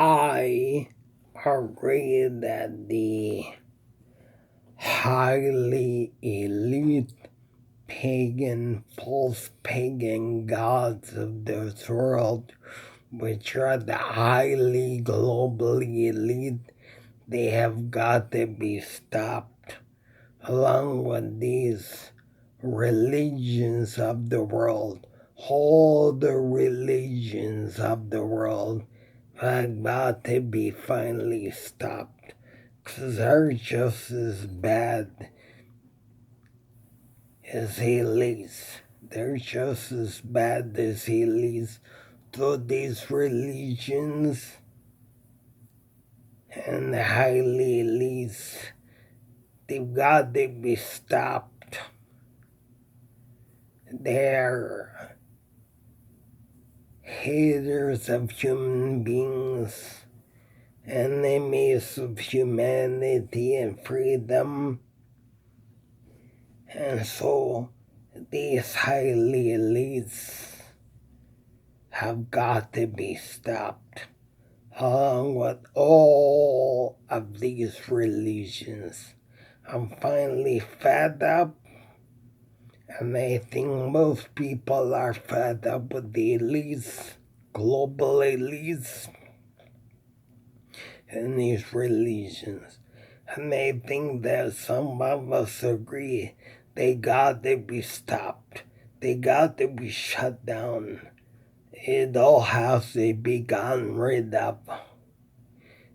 I agree that the highly elite false pagan gods of this world, which are the highly globally elite, they have got to be stopped, along with these religions of the world. All the religions of the world have got to be finally stopped, because they're just as bad as elites. They're just as bad as elites. So these religions and the highly elites, they've got to be stopped. They're haters of human beings, enemies of humanity and freedom. And so these highly elites have got to be stopped, along with all of these religions. I'm finally fed up, and I think most people are fed up with the elites, global elites, and these religions. And I think that some of us agree they got to be stopped. They got to be shut down. It all has to be gotten rid of.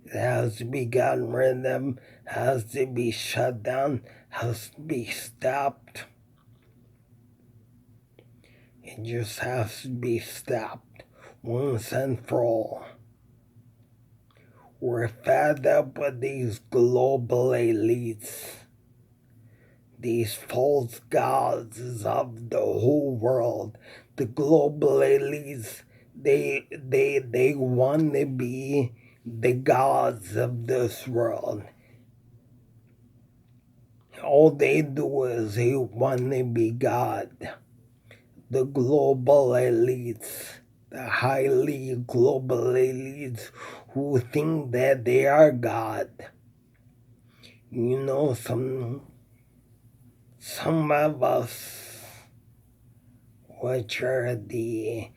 It has to be gotten rid of, has to be shut down, has to be stopped. It just has to be stopped once and for all. We're fed up with these global elites, these false gods of the whole world. The global elites, they want to be the gods of this world. All they do is they want to be God. The global elites, the highly global elites who think that they are God. You know, some of us, which are the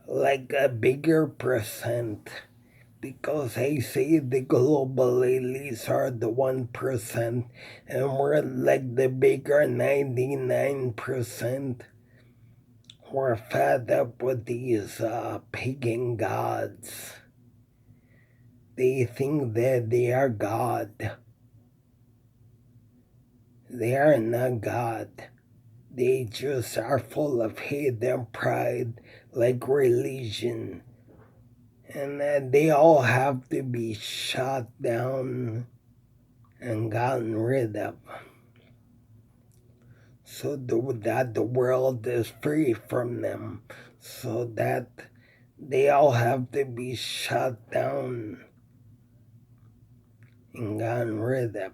like a bigger percent, because they say the global elites are the 1%, and we're like the bigger 99%. We're fed up with these pagan gods. They think that they are God. They are not God. They just are full of hate and pride, like religion. And that they all have to be shot down and gotten rid of, so that the world is free from them, so that they all have to be shut down and gotten rid of.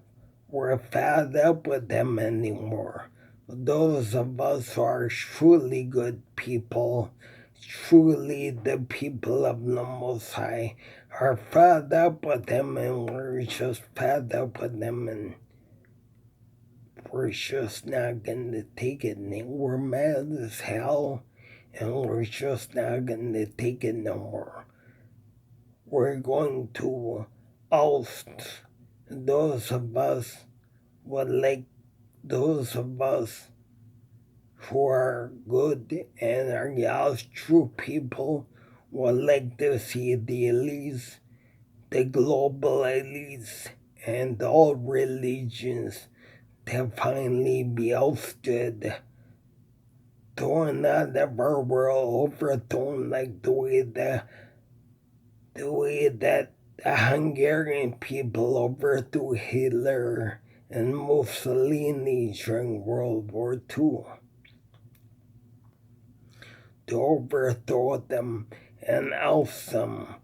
We're fed up with them anymore. Those of us who are truly good people, truly the people of the Most High, are fed up with them, and we're just fed up with them, and we're just not going to take it. We're mad as hell, and we're just not going to take it no more. We're going to oust those of us those of us who are good and are Yah's true people would like to see the elites, the global elites, and all religions to finally be ousted, thrown out of our world, overthrown like the way that the Hungarian people overthrew Hitler and Mussolini during World War II. To overthrow them and oust them,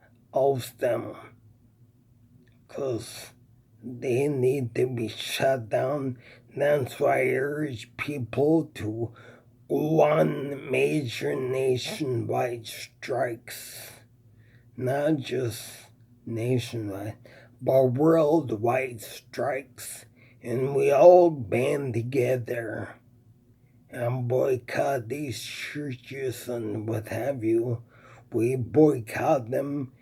because they need to be shut down. That's why I urge people to go on major nationwide strikes, not just nationwide, but worldwide strikes, and we all band together and boycott these churches and what have you. We boycott them,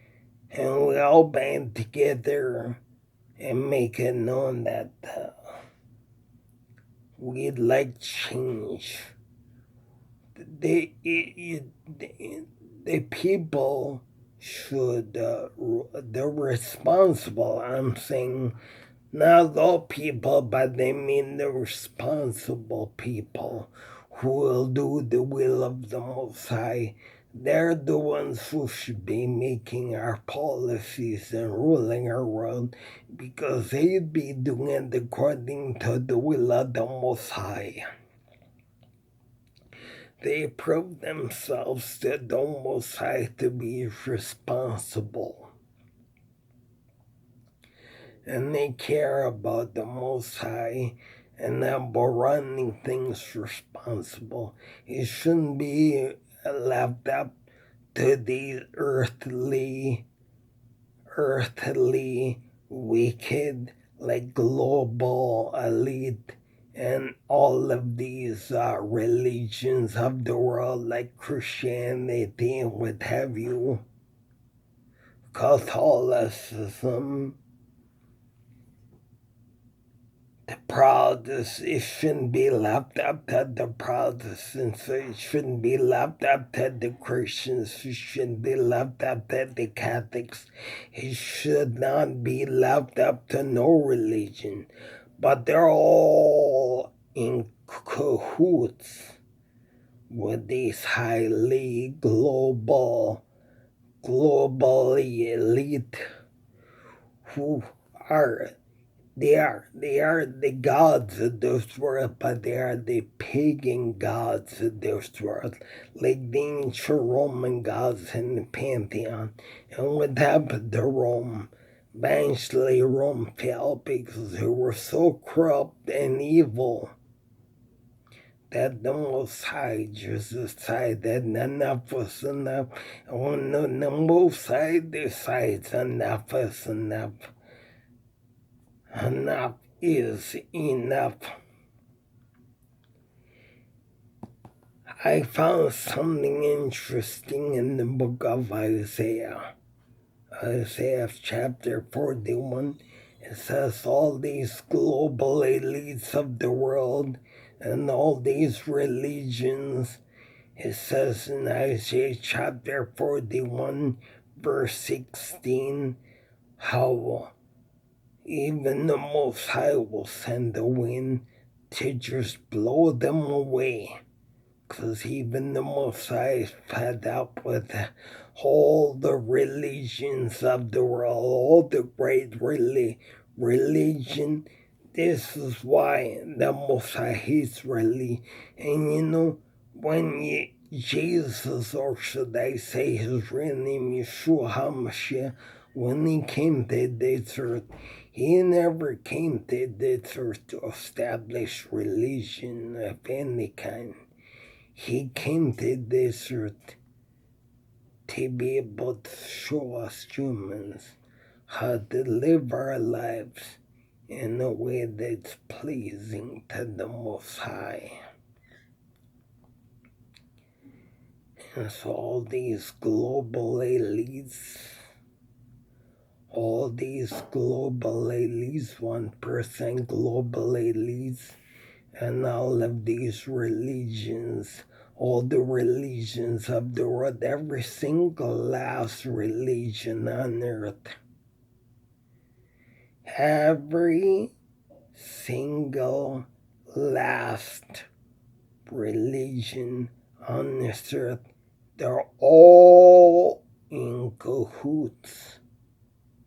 and we all band together and make it known that we'd like change. The people should, they're responsible. I'm saying not all people, but they mean the responsible people who will do the will of the Most High. They're the ones who should be making our policies and ruling our world because they'd be doing it according to the will of the Most High. They prove themselves to the Most High to be responsible. And they care about the Most High and about running things responsible. It shouldn't be left up to these earthly, wicked, like global elite and all of these religions of the world, like Christianity and what have you, Catholicism, the Protestants. It shouldn't be left up to the Protestants. It shouldn't be left up to the Christians. It shouldn't be left up to the Catholics. It should not be left up to no religion. But they're all in cahoots with these highly globally elite who are they are the gods of this world, but they are the pagan gods of this world, like the ancient Roman gods in the pantheon. And what happened to Rome? Eventually Rome fell because they were so corrupt and evil that the Most High just decided enough was enough. And when the Most High decides enough is enough, enough is enough. I found something interesting in the book of Isaiah. Isaiah chapter 41. It says all these global elites of the world and all these religions. It says in Isaiah chapter 41, verse 16, how even the Most High will send the wind to just blow them away. Because even the Most High is fed up with all the religions of the world, all the great religion. This is why the Most High hates religion. And when Jesus, or should I say his real name, Yeshua HaMashiach, when he came to this earth, he never came to this earth to establish religion of any kind. He came to this earth to be able to show us humans how to live our lives in a way that's pleasing to the Most High. And so all these global elites, 1% global elites, and all of these religions, all the religions of the world, every single last religion on earth, every single last religion on this earth, they're all in cahoots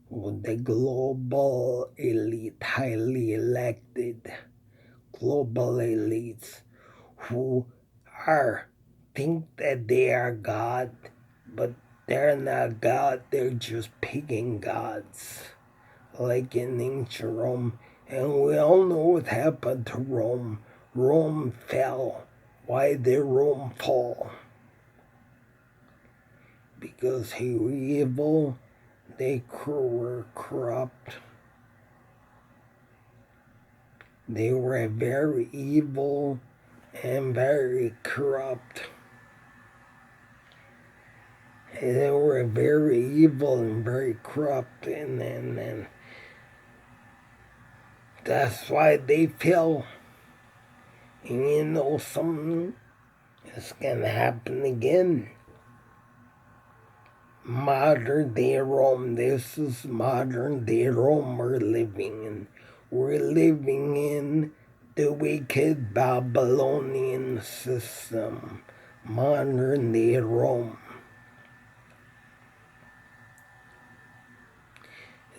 with the global elite, highly elected global elites who think that they are God, but they're not God, they're just pagan gods, like in ancient Rome. And we all know what happened to Rome. Rome fell. Why did Rome fall? Because they were evil, They were corrupt. They were very evil and very corrupt. They were very evil and very corrupt, and that's why they fell. And you know something is gonna happen again. Modern day Rome. This is modern day Rome we're living in. We're living in the wicked Babylonian system. Modern day Rome.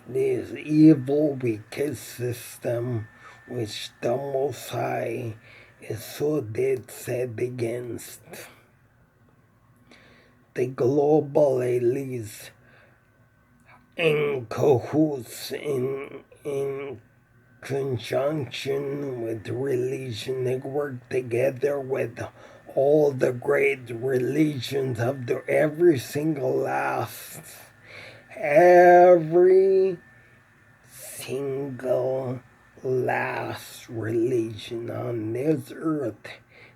This evil, wicked system which the Most High is so dead set against. The global elites in cahoots in conjunction with religion. They work together with all the great religions of every single last religion on this earth,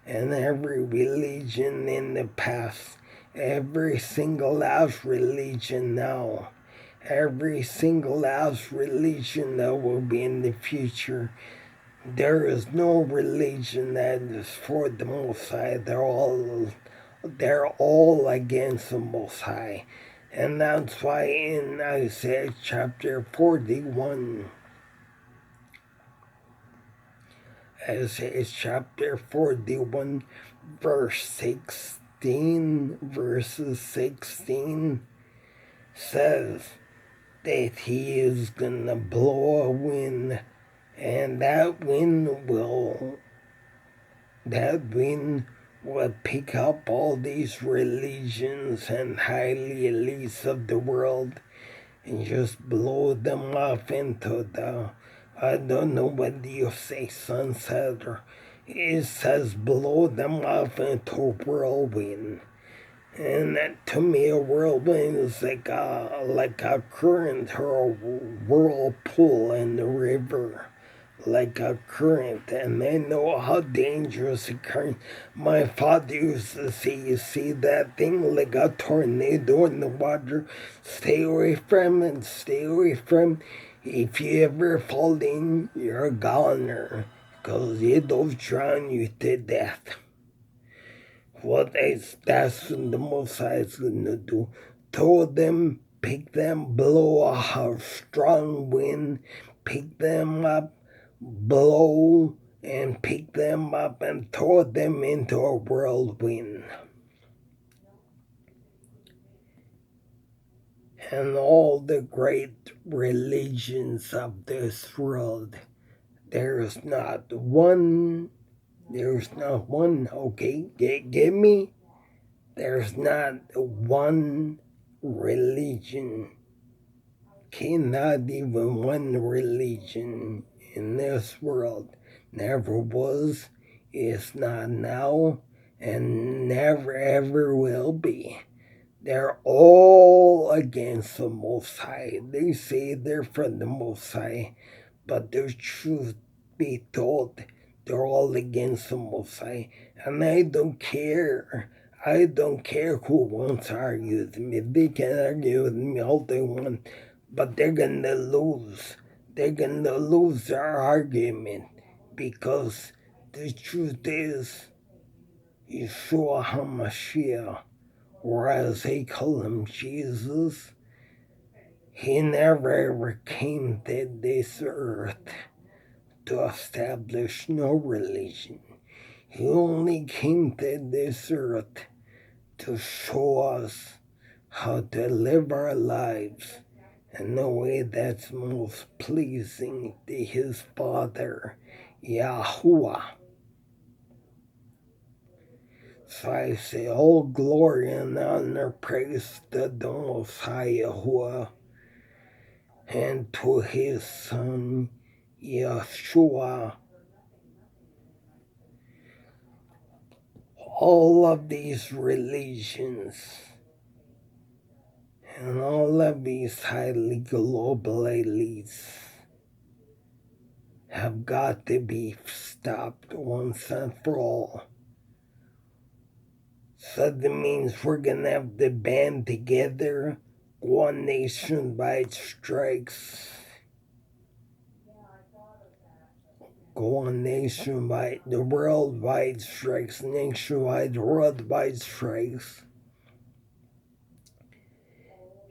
and every religion in the past, every single last religion now, every single last religion that will be in the future. There is no religion that is for the Most High. They're all against the Most High. And that's why in Isaiah chapter 41, Isaiah chapter 41, verses 16 says that he is gonna blow a wind, and that wind will pick up all these religions and highly elites of the world and just blow them off into the, I don't know what you say, sunset, or it says blow them off into a whirlwind. And that, to me, a whirlwind is like a current or a whirlpool in the river, like a current. And I know how dangerous a current. My father used to say, you see that thing like a tornado in the water, stay away from it, stay away from it. If you ever fall in, you're a goner, because it'll drown you to death. That's what the Most High is going to do. Throw them, pick them, blow a strong wind, pick them up, blow and pick them up and throw them into a whirlwind. And all the great religions of this world, there's not one, okay, get me? There's not one religion, cannot even one religion in this world. Never was, is not now, and never ever will be. They're all against the Most High. They say they're for the Most High, but the truth be told, they're all against the Most High. And I don't care. I don't care who wants to argue with me. They can argue with me all they want, but they're gonna lose. They're gonna lose their argument, because the truth is, Yeshua HaMashiach, or as they call him, Jesus, he never ever came to this earth to establish no religion. He only came to this earth to show us how to live our lives in a way that's most pleasing to his Father, Yahuwah. So I say, all glory and honor, praise to the Most High Yahuwah and to his Son, Yeshua. All of these religions And all of these highly global elites have got to be stopped once and for all. So that means we're going to have to band together, go on nationwide strikes, the worldwide strikes, nationwide, worldwide strikes,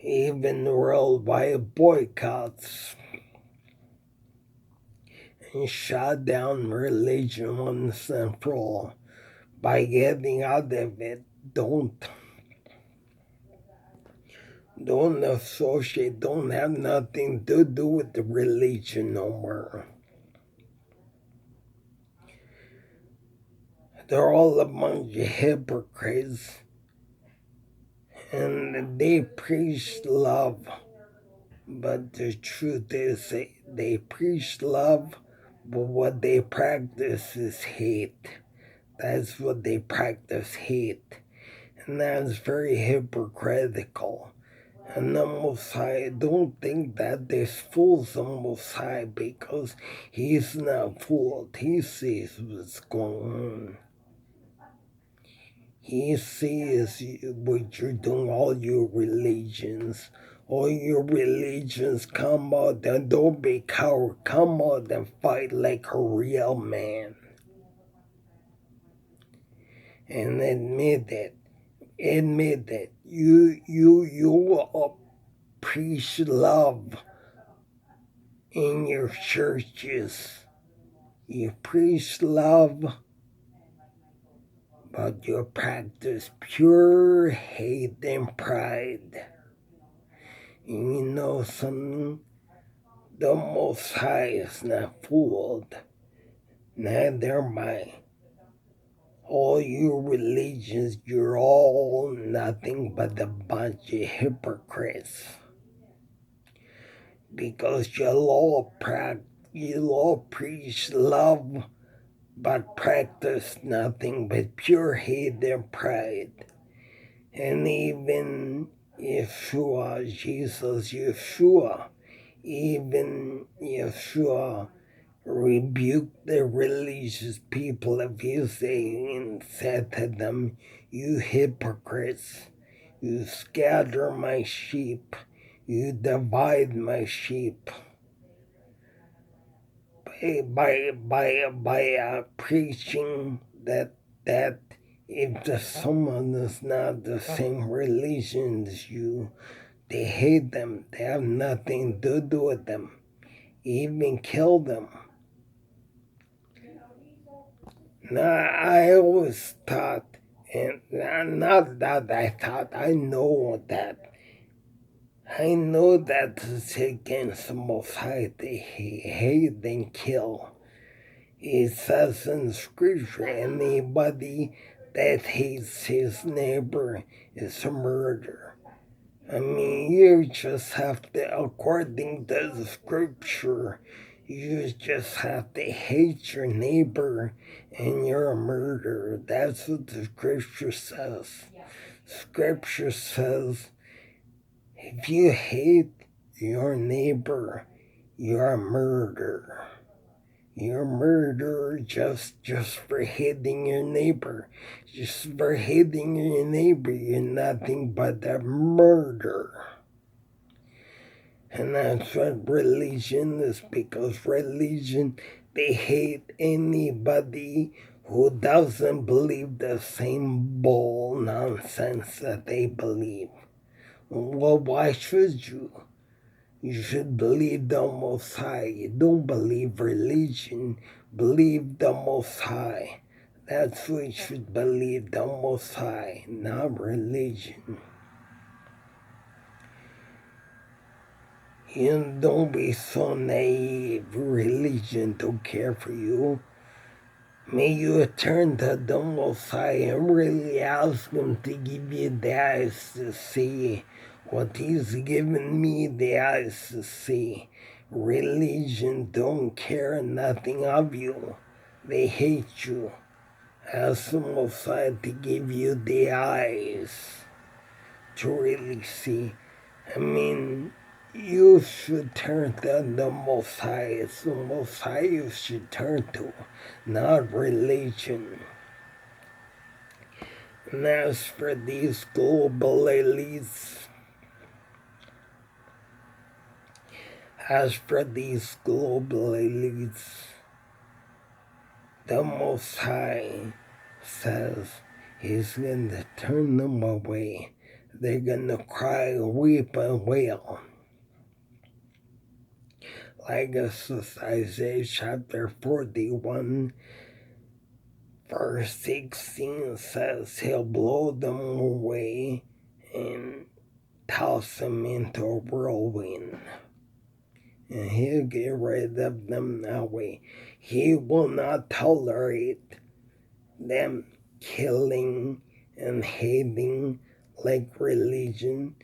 even worldwide boycotts, and shut down religion once and for all. By getting out of it, don't associate, don't have nothing to do with the religion no more. They're all a bunch of hypocrites, and they preach love, but the truth is they preach love, but what they practice is hate. That's what they practice, hate, and that's very hypocritical. And the Most High, don't think that this fools the Most High, because he's not fooled. He sees what's going on. He sees what you're doing, all your religions. All your religions, come out and don't be coward. Come out and fight like a real man. And admit it. Admit that you preach love in your churches. You preach love, but you practice pure hate and pride. And you know something? The Most High is not fooled. Neither am I. All your religions, you're all nothing but a bunch of hypocrites. Because you all preach love, but practice nothing but pure hate and pride. And even Yeshua, even Yeshua rebuked the religious people of Israel and said to them, "You hypocrites, you scatter my sheep, you divide my sheep by preaching that if someone is not the same religion as you, they hate them, they have nothing to do with them, even kill them." Now, I always thought, and not that I thought, I know that it's against the Most High to hate and kill. It says in Scripture, anybody that hates his neighbor is a murderer. I mean, you just have to, according to the Scripture, you just have to hate your neighbor and you're a murderer. That's what the Scripture says. Scripture says, if you hate your neighbor, you're a murderer. You're a murderer just for hating your neighbor. Just for hating your neighbor, you're nothing but a murderer. And that's what religion is, because religion, they hate anybody who doesn't believe the same bull nonsense that they believe. Well, why should you? You should believe the Most High. You don't believe religion, believe the Most High. That's what you should believe, the Most High, not religion. You don't be so naive. Religion don't care for you. May you turn to the Most High and really ask Him to give you the eyes to see what He's given me the eyes to see. Religion don't care nothing of you. They hate you. Ask the Most High to give you the eyes to really see. I mean, you should turn to the Most High. It's the Most High you should turn to, not religion. And as for these global elites, the Most High says He's going to turn them away. They're going to cry, weep, and wail. Like this is Isaiah chapter 41, verse 16 says, He'll blow them away and toss them into a whirlwind. And He'll get rid of them that way. He will not tolerate them killing and hating like religion.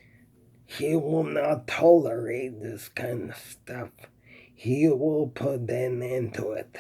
He will not tolerate this kind of stuff. He will put an end to it.